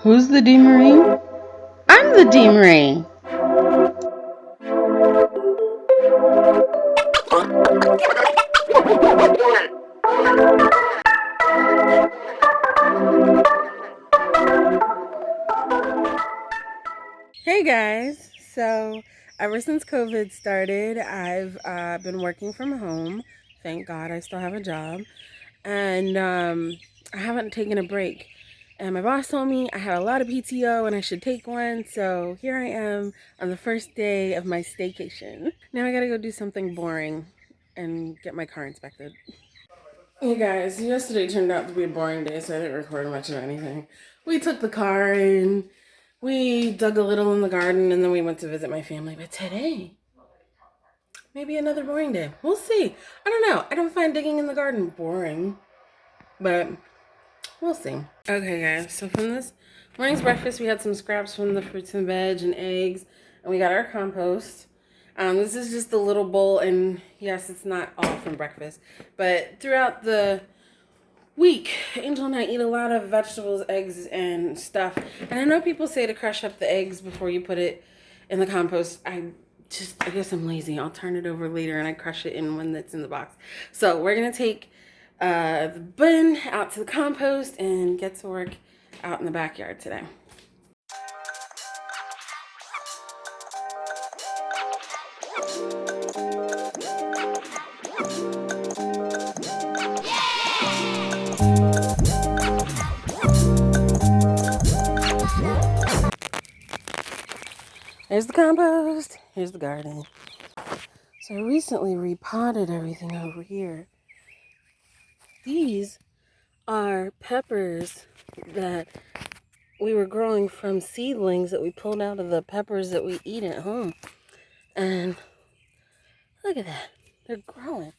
Who's the DMarie? I'm the DMarie. Hey guys, so ever since COVID started, I've been working from home. Thank God I still have a job. And I haven't taken a break. And my boss told me I had a lot of PTO and I should take one. So here I am on the first day of my staycation. Now I gotta go do something boring and get my car inspected. Hey guys, yesterday turned out to be a boring day, so I didn't record much of anything. We took the car and we dug a little in the garden and then we went to visit my family. But today, maybe another boring day. We'll see. I don't know. I don't find digging in the garden boring, but we'll see. Okay guys, so from this morning's breakfast, we had some scraps from the fruits and veg and eggs, and we got our compost. This is just a little bowl, and yes, it's not all from breakfast, but throughout the week, Angel and I eat a lot of vegetables, eggs, and stuff. And I know people say to crush up the eggs before you put it in the compost. I guess I'm lazy. I'll turn it over later and I crush it in when it's in the box. So we're going to take the bin out to the compost and get to work out in the backyard today. There's the compost. Here's the garden. So I recently repotted everything over here. These are peppers that we were growing from seedlings that we pulled out of the peppers that we eat at home. And look at that. They're growing.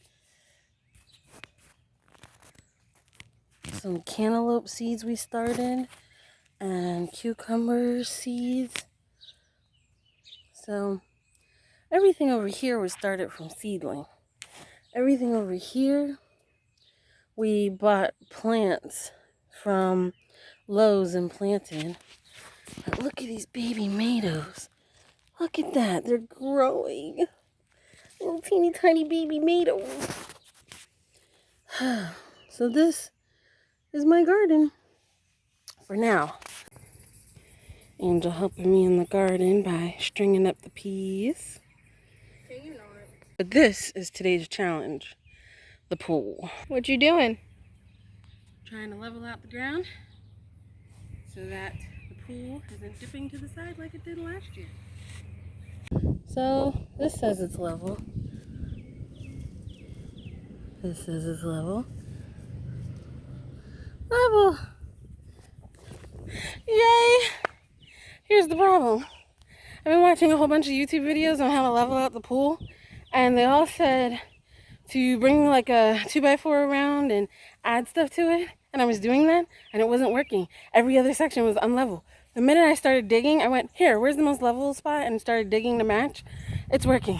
Some cantaloupe seeds we started and cucumber seeds. So everything over here was started from seedling. Everything over here, we bought plants from Lowe's and planted. But look at these baby tomatoes. Look at that. They're growing. Little teeny tiny baby tomatoes. So this is my garden for now. Angel helping me in the garden by stringing up the peas. But this is today's challenge, the pool. What you doing? Trying to level out the ground so that the pool isn't dipping to the side like it did last year. So this says it's level. This says it's level. Level! Yay! Here's the problem. I've been watching a whole bunch of YouTube videos on how to level out the pool, and they all said to bring like a 2x4 around and add stuff to it, and I was doing that and it wasn't working. Every other section was unlevel. The minute I started digging, I went, here, where's the most level spot, and started digging to match. It's working.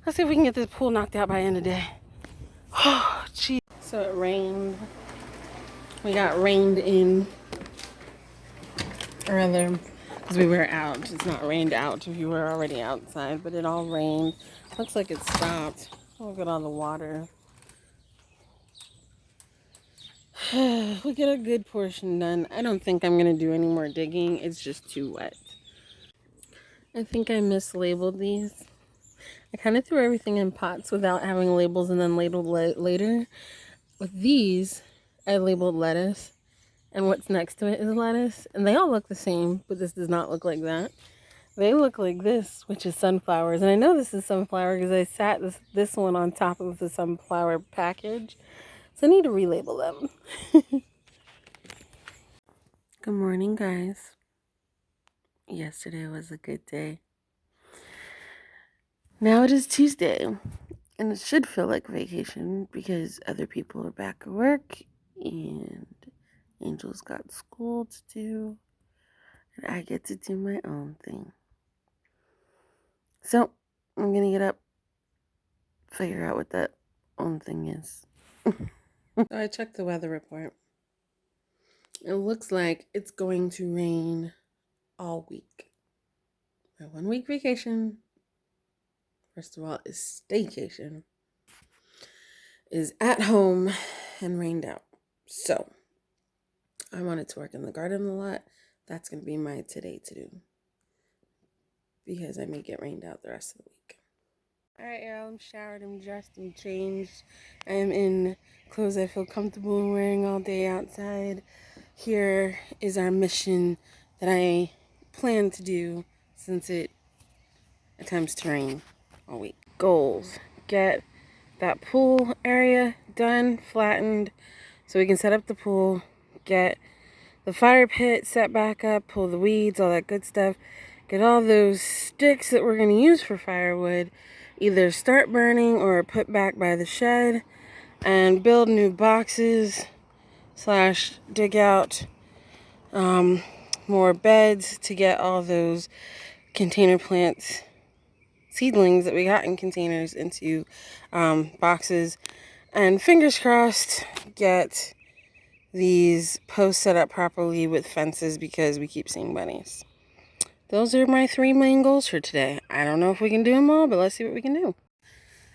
Let's see if we can get this pool knocked out by the end of the day. Oh, geez. So it rained. We got rained in, or rather, because we were out. It's not rained out if you were already outside, but it all rained. Looks like it stopped. Look at all the water. We get a good portion done. I don't think I'm going to do any more digging. It's just too wet. I think I mislabeled these. I kind of threw everything in pots without having labels and then labeled later. With these, I labeled lettuce. And what's next to it is lettuce. And they all look the same, but this does not look like that. They look like this, which is sunflowers. And I know this is sunflower because I sat this one on top of the sunflower package. So I need to relabel them. Good morning, guys. Yesterday was a good day. Now it is Tuesday, and it should feel like vacation because other people are back at work and Angel's got school to do, and I get to do my own thing. So I'm gonna get up, figure out what that own thing is. So I checked the weather report. It looks like it's going to rain all week. My 1 week vacation, first of all, is staycation, is at home and rained out. So I wanted to work in the garden a lot. That's going to be my today to do because I may get rained out the rest of the week. All right, y'all, I'm showered, I'm dressed, I'm changed. I'm in clothes I feel comfortable in wearing all day outside. Here is our mission that I plan to do since it attempts to rain all week. Goals: get that pool area done, flattened, so we can set up the pool, get the fire pit set back up, pull the weeds, all that good stuff, get all those sticks that we're going to use for firewood either start burning or put back by the shed, and build new boxes / dig out more beds to get all those container plants seedlings that we got in containers into boxes, and fingers crossed get these posts set up properly with fences because we keep seeing bunnies. Those are my 3 main goals for today. I don't know if we can do them all, but let's see what we can do.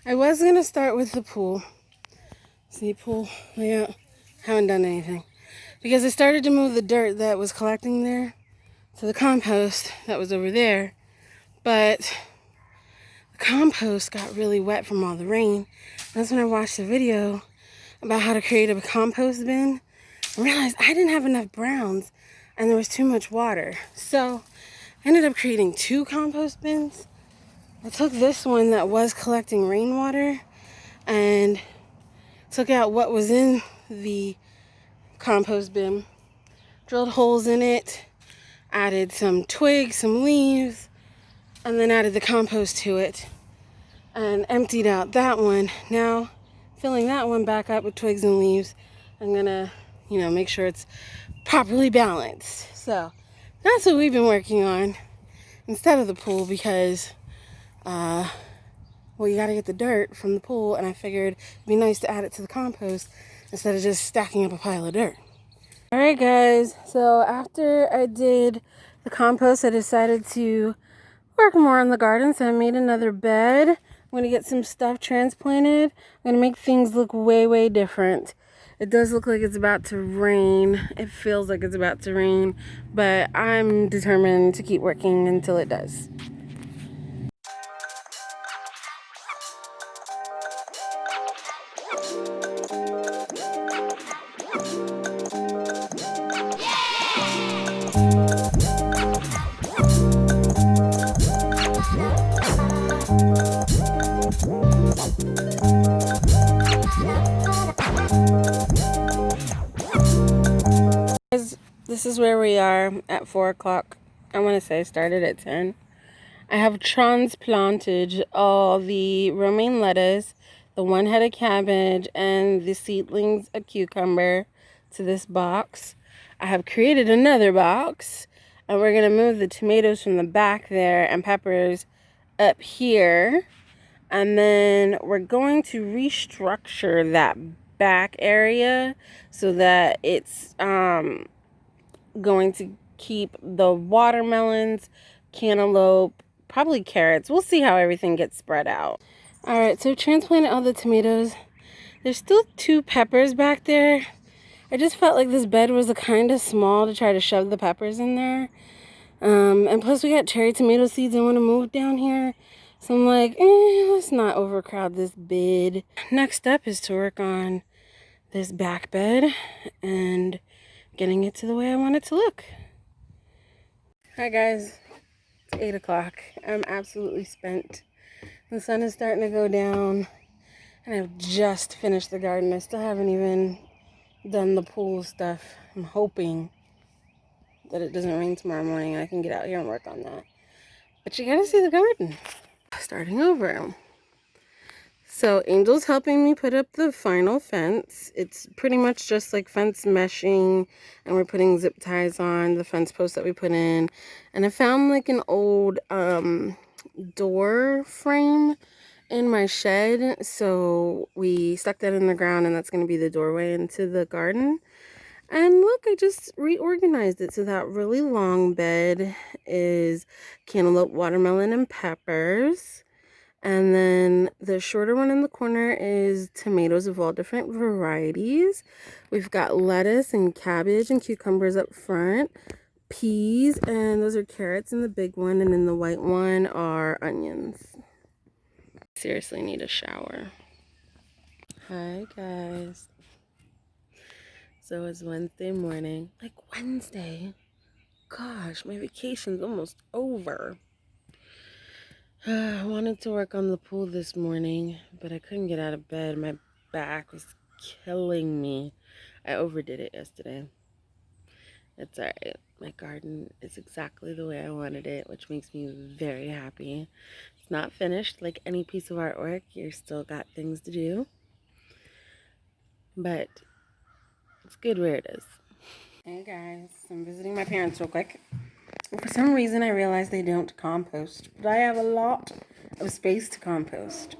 I was going to start with the pool. See, pool layout. Haven't done anything. Because I started to move the dirt that was collecting there to the compost that was over there. But the compost got really wet from all the rain. That's when I watched a video about how to create a compost bin. I realized I didn't have enough browns and there was too much water. So I ended up creating 2 compost bins. I took this one that was collecting rainwater and took out what was in the compost bin, drilled holes in it, added some twigs, some leaves, and then added the compost to it and emptied out that one. Now, filling that one back up with twigs and leaves, I'm gonna, make sure it's properly balanced. So that's what we've been working on instead of the pool because, you gotta get the dirt from the pool, and I figured it'd be nice to add it to the compost instead of just stacking up a pile of dirt. All right, guys, so after I did the compost, I decided to work more on the garden, so I made another bed. I'm going to get some stuff transplanted. I'm going to make things look way, way different. It does look like it's about to rain. It feels like it's about to rain, but I'm determined to keep working until it does. This is where we are at 4 o'clock. I want to say I started at 10. I have transplanted all the romaine lettuce, the 1-headed cabbage, and the seedlings of cucumber to this box. I have created another box, and we're going to move the tomatoes from the back there and peppers up here. And then we're going to restructure that back area so that it's going to keep the watermelons, cantaloupe, probably carrots. We'll see how everything gets spread out. All right, so transplanted all the tomatoes. There's still 2 peppers back there. I just felt like this bed was kind of small to try to shove the peppers in there. And plus we got cherry tomato seeds I want to move down here. So I'm like, let's not overcrowd this bed. Next step is to work on this back bed and getting it to the way I want it to look. Hi guys, it's 8 o'clock. I'm absolutely spent. The sun is starting to go down and I've just finished the garden. I still haven't even done the pool stuff. I'm hoping that it doesn't rain tomorrow morning and I can get out here and work on that. But you gotta see the garden. Starting over. So Angel's helping me put up the final fence. It's pretty much just like fence meshing, and we're putting zip ties on the fence posts that we put in. And I found like an old door frame in my shed, so we stuck that in the ground, and that's going to be the doorway into the garden. And look, I just reorganized it. So that really long bed is cantaloupe, watermelon, and peppers. And then the shorter one in the corner is tomatoes of all different varieties. We've got lettuce and cabbage and cucumbers up front, peas, and those are carrots in the big one, and in the white one are onions. Seriously need a shower. Hi guys. So it's Wednesday morning. Like Wednesday? Gosh, my vacation's almost over. I wanted to work on the pool this morning, but I couldn't get out of bed. My back was killing me. I overdid it yesterday. It's alright. My garden is exactly the way I wanted it, which makes me very happy. It's not finished like any piece of artwork. You're still got things to do. But it's good where it is. Hey guys, I'm visiting my parents real quick. For some reason, I realized they don't compost, but I have a lot of space to compost.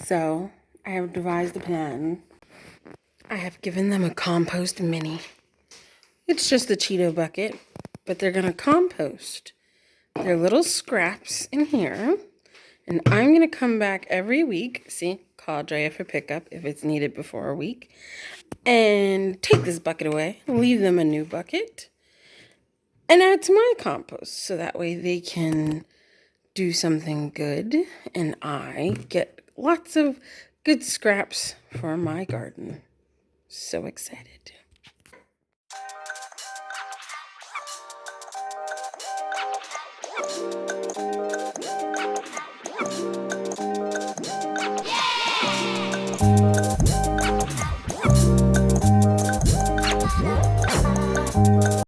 So I have devised a plan. I have given them a compost mini. It's just a Cheeto bucket, but they're going to compost their little scraps in here. And I'm going to come back every week. See, call Drea for pickup if it's needed before a week. And take this bucket away, leave them a new bucket, and add to my compost. So that way they can do something good and I get lots of good scraps for my garden. So excited. Yay!